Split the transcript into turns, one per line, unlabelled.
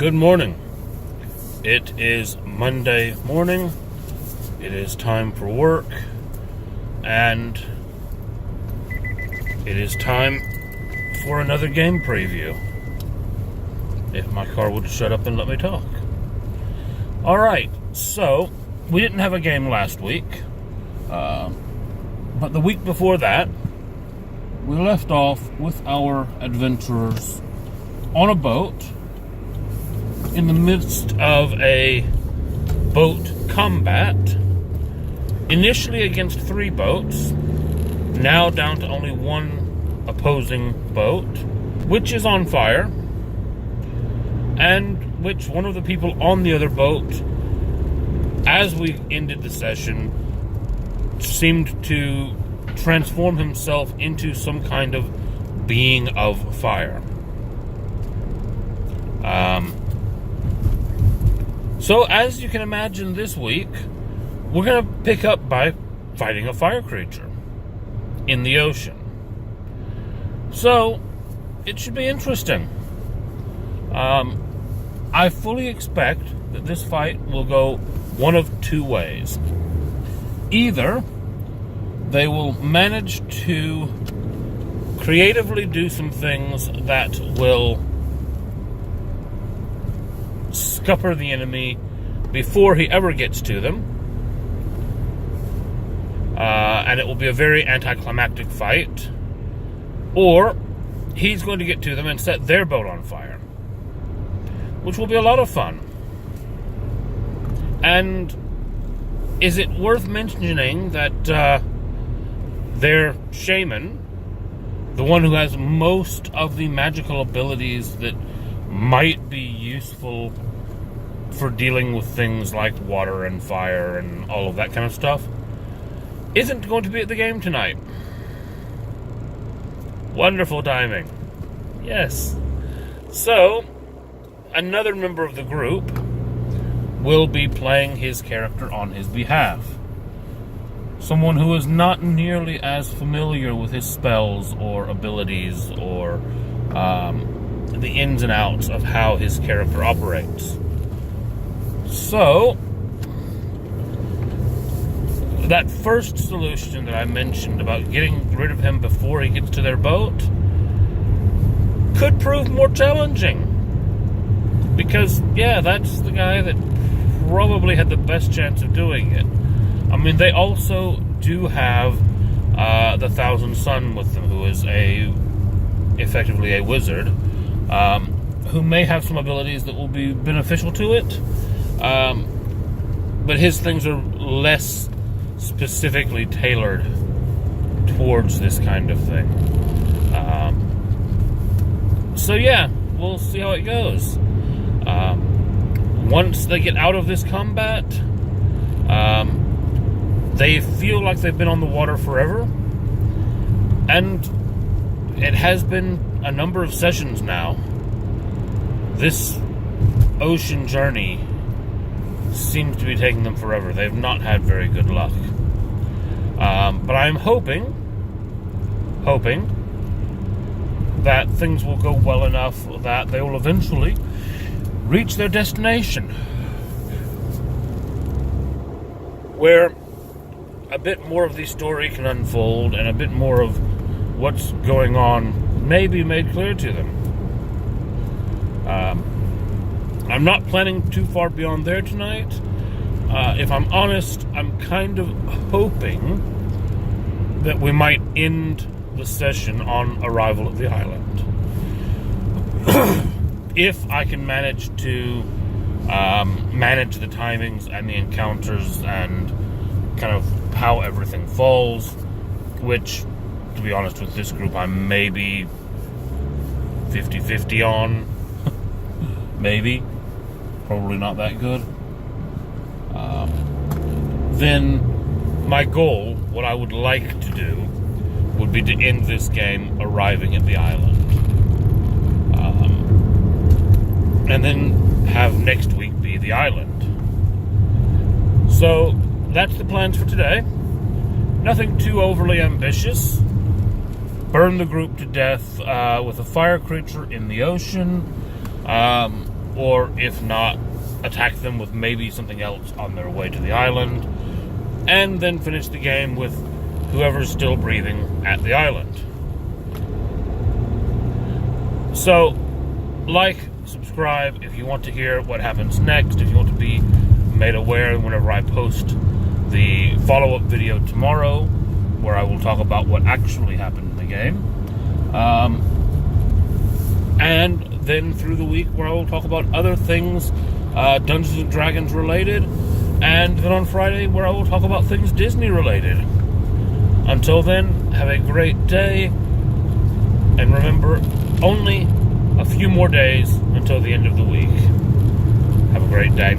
Good morning. It is Monday morning. It is time for work. And it is time for another game preview. If my car would shut up and let me talk. Alright, so we didn't have a game last week. But the week before that, we left off with our adventurers on a boat in the midst of a boat combat, initially against 3 boats, now down to only 1 opposing boat, which is on fire, and which one of the people on the other boat, as we ended the session, seemed to transform himself into some kind of being of fire. So as you can imagine, this week we're going to pick up by fighting a fire creature in the ocean. So it should be interesting. I fully expect that this fight will go one of 2 ways. Either they will manage to creatively do some things that will scupper the enemy before he ever gets to them, and it will be a very anticlimactic fight, or he's going to get to them and set their boat on fire, which will be a lot of fun. And is it worth mentioning that their shaman, the one who has most of the magical abilities that might be useful for dealing with things like water and fire and all of that kind of stuff, isn't going to be at the game tonight. Wonderful timing. Yes. So, another member of the group will be playing his character on his behalf. Someone who is not nearly as familiar with his spells or abilities or the ins and outs of how his character operates. So, that first solution that I mentioned about getting rid of him before he gets to their boat could prove more challenging. Because, yeah, that's the guy that probably had the best chance of doing it. I mean, they also do have the Thousand Sun with them, who is effectively a wizard, who may have some abilities that will be beneficial to it, but his things are less specifically tailored towards this kind of thing. So yeah, we'll see how it goes. Once they get out of this combat, they feel like they've been on the water forever, and it has been a number of sessions now. This ocean journey seems to be taking them forever. They've not had very good luck. But I'm hoping that things will go well enough that they will eventually reach their destination, where a bit more of the story can unfold and a bit more of what's going on may be made clear to them. I'm not planning too far beyond there tonight. If I'm honest, I'm kind of hoping that we might end the session on arrival at the island. If I can manage to manage the timings and the encounters and kind of how everything falls, which, to be honest with this group, I'm maybe 50-50 on. Maybe. Probably not that good. Then my goal, what I would like to do, would be to end this game arriving at the island. And then have next week be the island. So that's the plans for today. Nothing too overly ambitious. Burn the group to death with a fire creature in the ocean. or if not, attack them with maybe something else on their way to the island, and then finish the game with whoever's still breathing at the island. So, like, subscribe if you want to hear what happens next, if you want to be made aware whenever I post the follow-up video tomorrow, where I will talk about what actually happened in the game. And then through the week where I will talk about other things, Dungeons and Dragons related, and then on Friday where I will talk about things Disney related. Until then, have a great day, and remember, only a few more days until the end of the week. Have a great day.